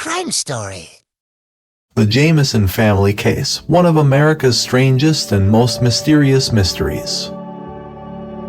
crime story. The Jamison family case, one of America's strangest and most mysterious mysteries.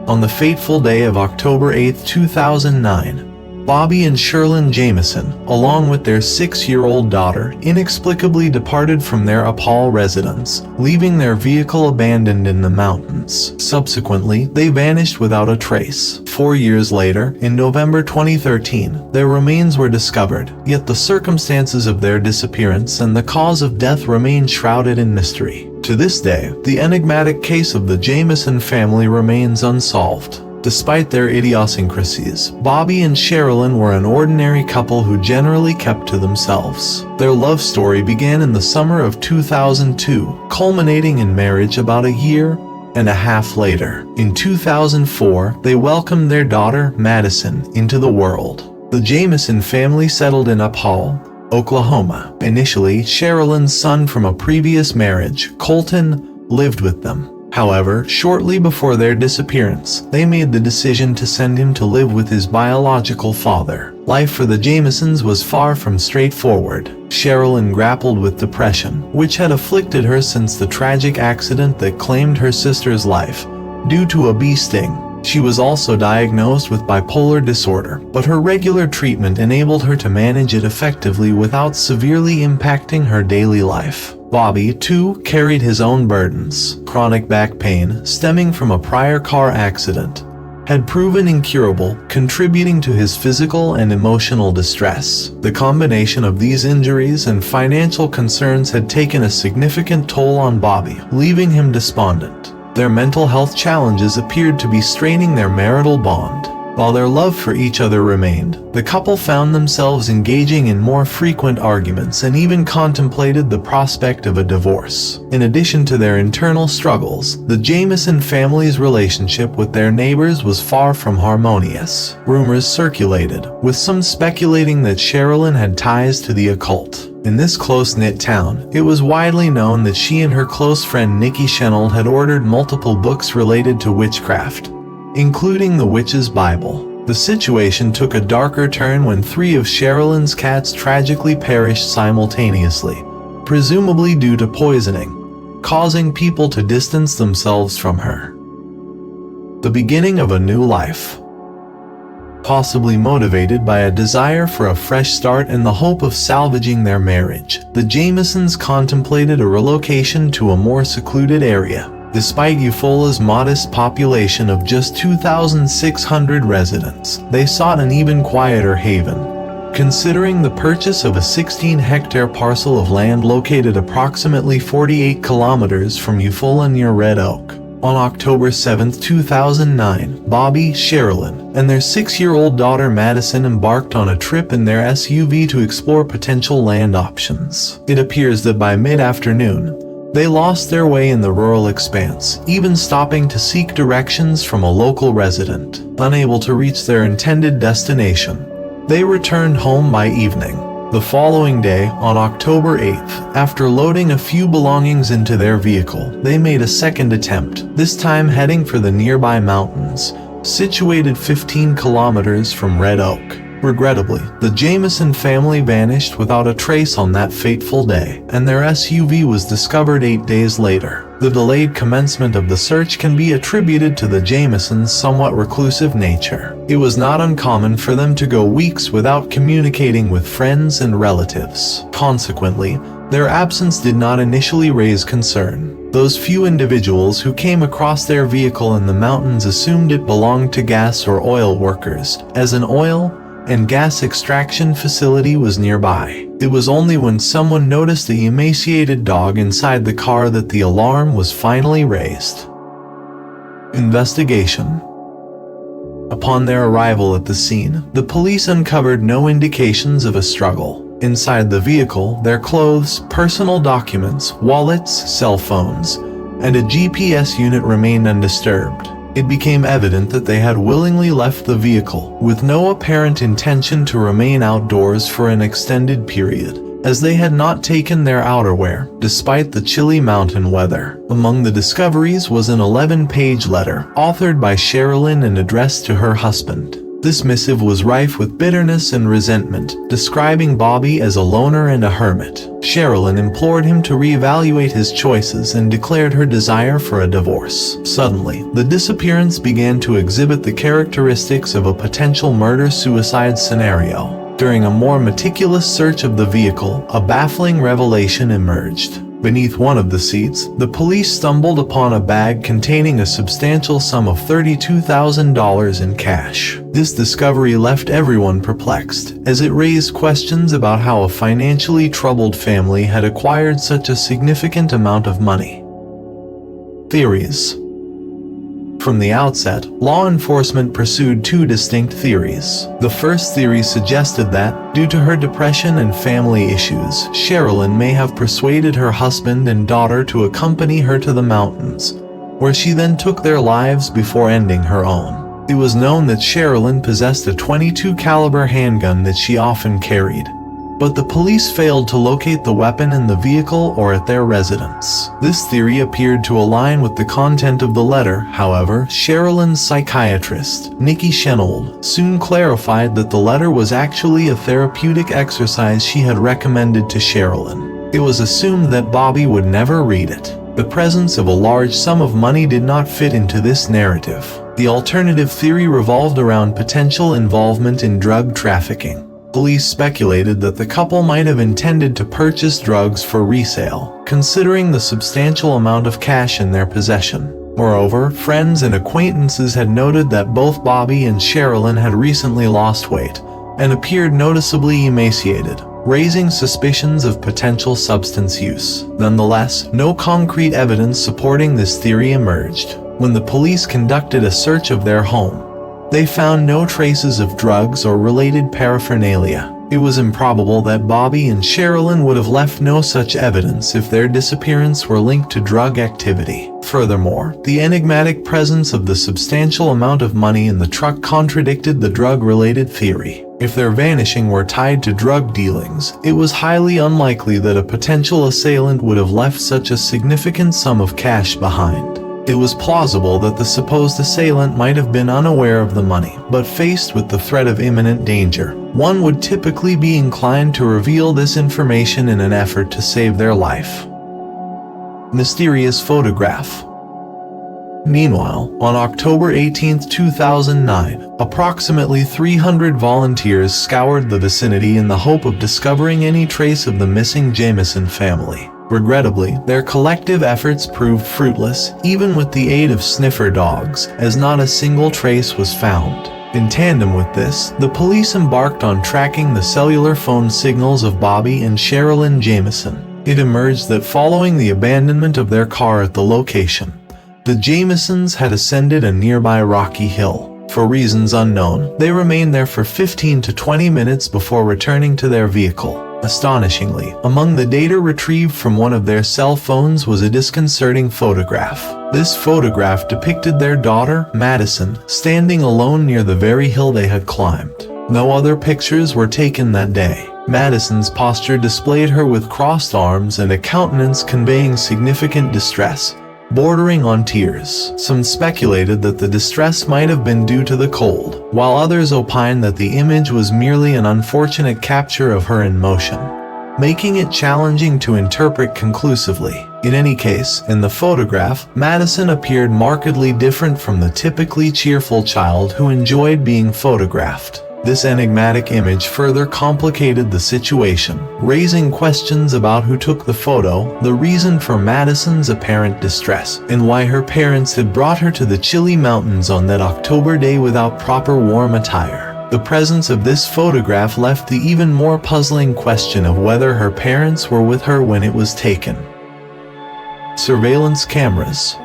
On the fateful day of October 8, 2009, Bobby and Sherilyn Jamison, along with their 6-year-old daughter, inexplicably departed from their Apal residence, leaving their vehicle abandoned in the mountains. Subsequently, they vanished without a trace. 4 years later, in November 2013, their remains were discovered, yet the circumstances of their disappearance and the cause of death remain shrouded in mystery. To this day, the enigmatic case of the Jamison family remains unsolved. Despite their idiosyncrasies, Bobby and Sherilyn were an ordinary couple who generally kept to themselves. Their love story began in the summer of 2002, culminating in marriage about a year and a half later. In 2004, they welcomed their daughter, Madison, into the world. The Jamison family settled in Apal, Oklahoma. Initially, Sherilyn's son from a previous marriage, Colton, lived with them. However, shortly before their disappearance, they made the decision to send him to live with his biological father. Life for the Jamisons was far from straightforward. Sherilyn grappled with depression, which had afflicted her since the tragic accident that claimed her sister's life, due to a bee sting. She was also diagnosed with bipolar disorder, but her regular treatment enabled her to manage it effectively without severely impacting her daily life. Bobby, too, carried his own burdens. Chronic back pain, stemming from a prior car accident, had proven incurable, contributing to his physical and emotional distress. The combination of these injuries and financial concerns had taken a significant toll on Bobby, leaving him despondent. Their mental health challenges appeared to be straining their marital bond. While their love for each other remained, the couple found themselves engaging in more frequent arguments and even contemplated the prospect of a divorce. In addition to their internal struggles, the Jamison family's relationship with their neighbors was far from harmonious. Rumors circulated, with some speculating that Sherilyn had ties to the occult. In this close-knit town, it was widely known that she and her close friend Nikki Chenault had ordered multiple books related to witchcraft, including the Witch's Bible. The situation took a darker turn when 3 of Sherilyn's cats tragically perished simultaneously, presumably due to poisoning, causing people to distance themselves from her. The beginning of a new life. Possibly motivated by a desire for a fresh start and the hope of salvaging their marriage, the Jamisons contemplated a relocation to a more secluded area. Despite Eufaula's modest population of just 2,600 residents, they sought an even quieter haven, considering the purchase of a 16-hectare parcel of land located approximately 48 kilometers from Eufaula near Red Oak. On October 7, 2009, Bobby, Sherilyn, and their 6-year-old daughter Madison embarked on a trip in their SUV to explore potential land options. It appears that by mid-afternoon, they lost their way in the rural expanse, even stopping to seek directions from a local resident. Unable to reach their intended destination, they returned home by evening. The following day, on October 8th, after loading a few belongings into their vehicle, they made a second attempt, this time heading for the nearby mountains, situated 15 kilometers from Red Oak. Regrettably, the Jamison family vanished without a trace on that fateful day, and their SUV was discovered 8 days later. The delayed commencement of the search can be attributed to the Jamisons' somewhat reclusive nature. It was not uncommon for them to go weeks without communicating with friends and relatives. Consequently, their absence did not initially raise concern. Those few individuals who came across their vehicle in the mountains assumed it belonged to gas or oil workers, as an oil and gas extraction facility was nearby. It was only when someone noticed the emaciated dog inside the car that the alarm was finally raised. Investigation. Upon their arrival at the scene, the police uncovered no indications of a struggle. Inside the vehicle, their clothes, personal documents, wallets, cell phones, and a GPS unit remained undisturbed. It became evident that they had willingly left the vehicle, with no apparent intention to remain outdoors for an extended period, as they had not taken their outerwear, despite the chilly mountain weather. Among the discoveries was an 11-page letter, authored by Sherilyn and addressed to her husband. This missive was rife with bitterness and resentment, describing Bobby as a loner and a hermit. Sherilyn implored him to reevaluate his choices and declared her desire for a divorce. Suddenly, the disappearance began to exhibit the characteristics of a potential murder-suicide scenario. During a more meticulous search of the vehicle, a baffling revelation emerged. Beneath one of the seats, the police stumbled upon a bag containing a substantial sum of $32,000 in cash. This discovery left everyone perplexed, as it raised questions about how a financially troubled family had acquired such a significant amount of money. Theories. From the outset, law enforcement pursued two distinct theories. The first theory suggested that, due to her depression and family issues, Sherilyn may have persuaded her husband and daughter to accompany her to the mountains, where she then took their lives before ending her own. It was known that Sherilyn possessed a .22 caliber handgun that she often carried, but the police failed to locate the weapon in the vehicle or at their residence. This theory appeared to align with the content of the letter. However, Sherilyn's psychiatrist, Nikki Shenold, soon clarified that the letter was actually a therapeutic exercise she had recommended to Sherilyn. It was assumed that Bobby would never read it. The presence of a large sum of money did not fit into this narrative. The alternative theory revolved around potential involvement in drug trafficking. Police speculated that the couple might have intended to purchase drugs for resale, considering the substantial amount of cash in their possession. Moreover, friends and acquaintances had noted that both Bobby and Sherilyn had recently lost weight and appeared noticeably emaciated, raising suspicions of potential substance use. Nonetheless, no concrete evidence supporting this theory emerged. When the police conducted a search of their home, they found no traces of drugs or related paraphernalia. It was improbable that Bobby and Sherilyn would have left no such evidence if their disappearance were linked to drug activity. Furthermore, the enigmatic presence of the substantial amount of money in the truck contradicted the drug-related theory. If their vanishing were tied to drug dealings, it was highly unlikely that a potential assailant would have left such a significant sum of cash behind. It was plausible that the supposed assailant might have been unaware of the money, but faced with the threat of imminent danger, one would typically be inclined to reveal this information in an effort to save their life. Mysterious photograph. Meanwhile, on October 18, 2009, approximately 300 volunteers scoured the vicinity in the hope of discovering any trace of the missing Jamison family. Regrettably, their collective efforts proved fruitless, even with the aid of sniffer dogs, as not a single trace was found. In tandem with this, the police embarked on tracking the cellular phone signals of Bobby and Sherilyn Jamison. It emerged that following the abandonment of their car at the location, the Jamisons had ascended a nearby rocky hill. For reasons unknown, they remained there for 15 to 20 minutes before returning to their vehicle. Astonishingly, among the data retrieved from one of their cell phones was a disconcerting photograph. This photograph depicted their daughter, Madison, standing alone near the very hill they had climbed. No other pictures were taken that day. Madison's posture displayed her with crossed arms and a countenance conveying significant distress, bordering on tears. Some speculated that the distress might have been due to the cold, while others opined that the image was merely an unfortunate capture of her in motion, making it challenging to interpret conclusively. In any case, in the photograph, Madison appeared markedly different from the typically cheerful child who enjoyed being photographed. This enigmatic image further complicated the situation, raising questions about who took the photo, the reason for Madison's apparent distress, and why her parents had brought her to the chilly mountains on that October day without proper warm attire. The presence of this photograph left the even more puzzling question of whether her parents were with her when it was taken. Surveillance cameras.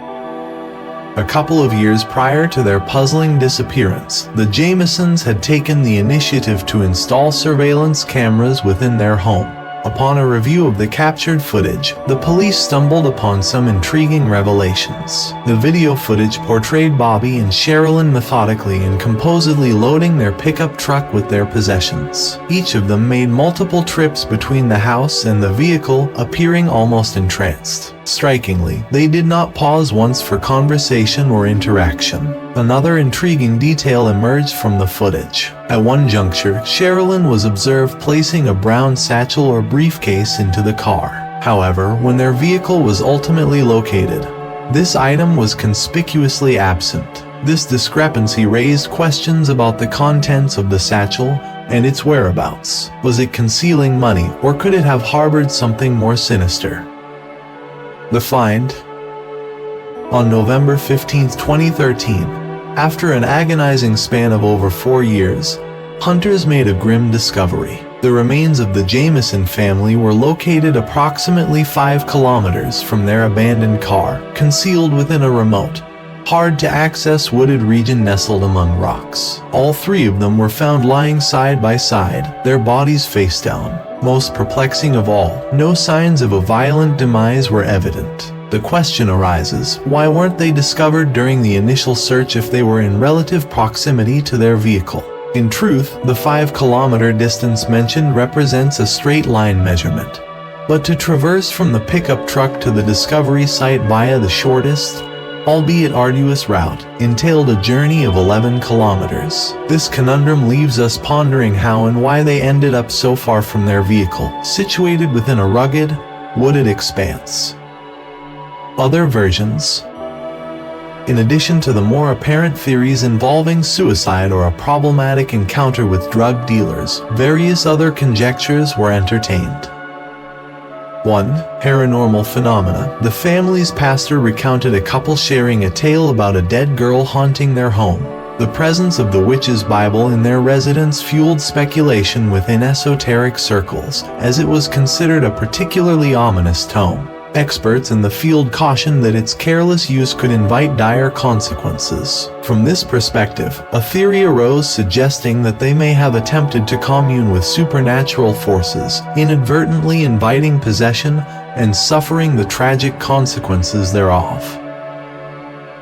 A couple of years prior to their puzzling disappearance, the Jamisons had taken the initiative to install surveillance cameras within their home. Upon a review of the captured footage, the police stumbled upon some intriguing revelations. The video footage portrayed Bobby and Sherilyn methodically and composedly loading their pickup truck with their possessions. Each of them made multiple trips between the house and the vehicle, appearing almost entranced. Strikingly, they did not pause once for conversation or interaction. Another intriguing detail emerged from the footage. At one juncture, Sherilyn was observed placing a brown satchel or briefcase into the car. However, when their vehicle was ultimately located, this item was conspicuously absent. This discrepancy raised questions about the contents of the satchel and its whereabouts. Was it concealing money, or could it have harbored something more sinister? The find. On November 15, 2013, after an agonizing span of over 4 years, hunters made a grim discovery. The remains of the Jamison family were located approximately 5 kilometers from their abandoned car, concealed within a remote, hard-to-access wooded region nestled among rocks. All 3 of them were found lying side by side, their bodies face down. Most perplexing of all, no signs of a violent demise were evident. The question arises, why weren't they discovered during the initial search if they were in relative proximity to their vehicle? In truth, the 5-kilometer distance mentioned represents a straight line measurement. But to traverse from the pickup truck to the discovery site via the shortest, albeit arduous route, entailed a journey of 11 kilometers. This conundrum leaves us pondering how and why they ended up so far from their vehicle, situated within a rugged, wooded expanse. Other versions. In addition to the more apparent theories involving suicide or a problematic encounter with drug dealers, various other conjectures were entertained. 1. Paranormal phenomena. The family's pastor recounted a couple sharing a tale about a dead girl haunting their home. The presence of the witch's Bible in their residence fueled speculation within esoteric circles, as it was considered a particularly ominous tome. Experts in the field cautioned that its careless use could invite dire consequences. From this perspective, a theory arose suggesting that they may have attempted to commune with supernatural forces, inadvertently inviting possession and suffering the tragic consequences thereof.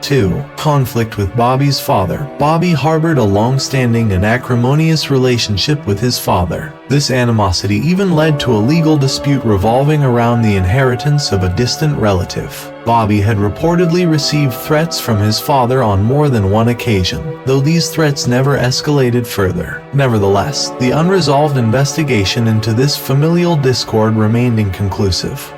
2. Conflict with Bobby's father. Bobby harbored a long-standing and acrimonious relationship with his father. This animosity even led to a legal dispute revolving around the inheritance of a distant relative. Bobby had reportedly received threats from his father on more than one occasion, though these threats never escalated further. Nevertheless, the unresolved investigation into this familial discord remained inconclusive.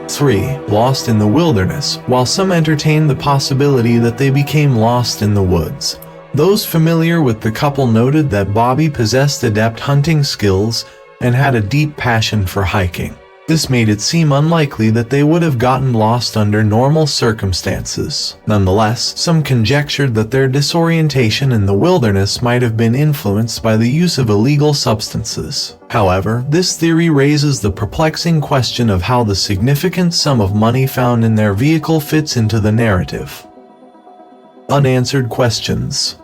3. Lost in the wilderness. While some entertained the possibility that they became lost in the woods, those familiar with the couple noted that Bobby possessed adept hunting skills and had a deep passion for hiking. This made it seem unlikely that they would have gotten lost under normal circumstances. Nonetheless, some conjectured that their disorientation in the wilderness might have been influenced by the use of illegal substances. However, this theory raises the perplexing question of how the significant sum of money found in their vehicle fits into the narrative. Unanswered questions.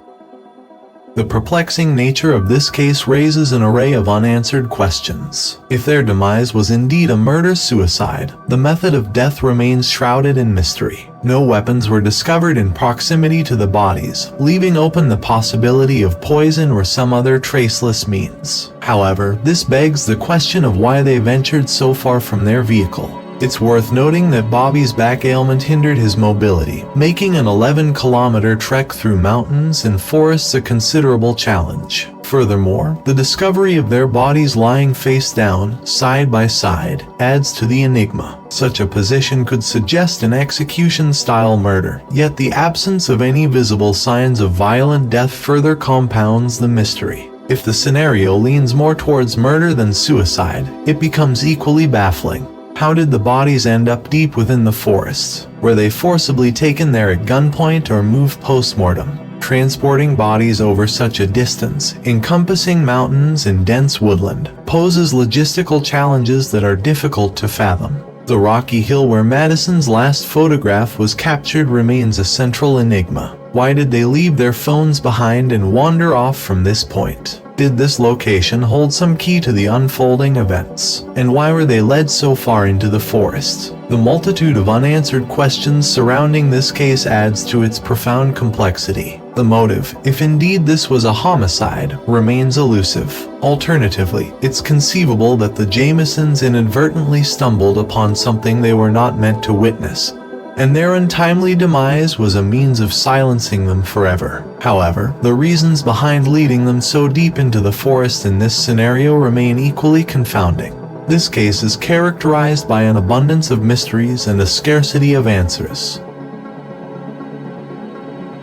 The perplexing nature of this case raises an array of unanswered questions. If their demise was indeed a murder-suicide, the method of death remains shrouded in mystery. No weapons were discovered in proximity to the bodies, leaving open the possibility of poison or some other traceless means. However, this begs the question of why they ventured so far from their vehicle. It's worth noting that Bobby's back ailment hindered his mobility, making an 11-kilometer trek through mountains and forests a considerable challenge. Furthermore, the discovery of their bodies lying face down, side by side, adds to the enigma. Such a position could suggest an execution-style murder, yet the absence of any visible signs of violent death further compounds the mystery. If the scenario leans more towards murder than suicide, it becomes equally baffling. How did the bodies end up deep within the forests? Were they forcibly taken there at gunpoint or moved post-mortem? Transporting bodies over such a distance, encompassing mountains and dense woodland, poses logistical challenges that are difficult to fathom. The rocky hill where Madison's last photograph was captured remains a central enigma. Why did they leave their phones behind and wander off from this point? Did this location hold some key to the unfolding events? And why were they led so far into the forest? The multitude of unanswered questions surrounding this case adds to its profound complexity. The motive, if indeed this was a homicide, remains elusive. Alternatively, it's conceivable that the Jamisons inadvertently stumbled upon something they were not meant to witness, and their untimely demise was a means of silencing them forever. However, the reasons behind leading them so deep into the forest in this scenario remain equally confounding. This case is characterized by an abundance of mysteries and a scarcity of answers.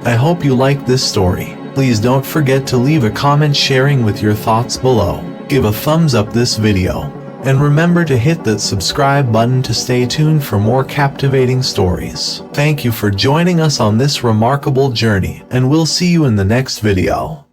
I hope you liked this story. Please don't forget to leave a comment sharing with your thoughts below. Give a thumbs up this video, and remember to hit that subscribe button to stay tuned for more captivating stories. Thank you for joining us on this remarkable journey, and we'll see you in the next video.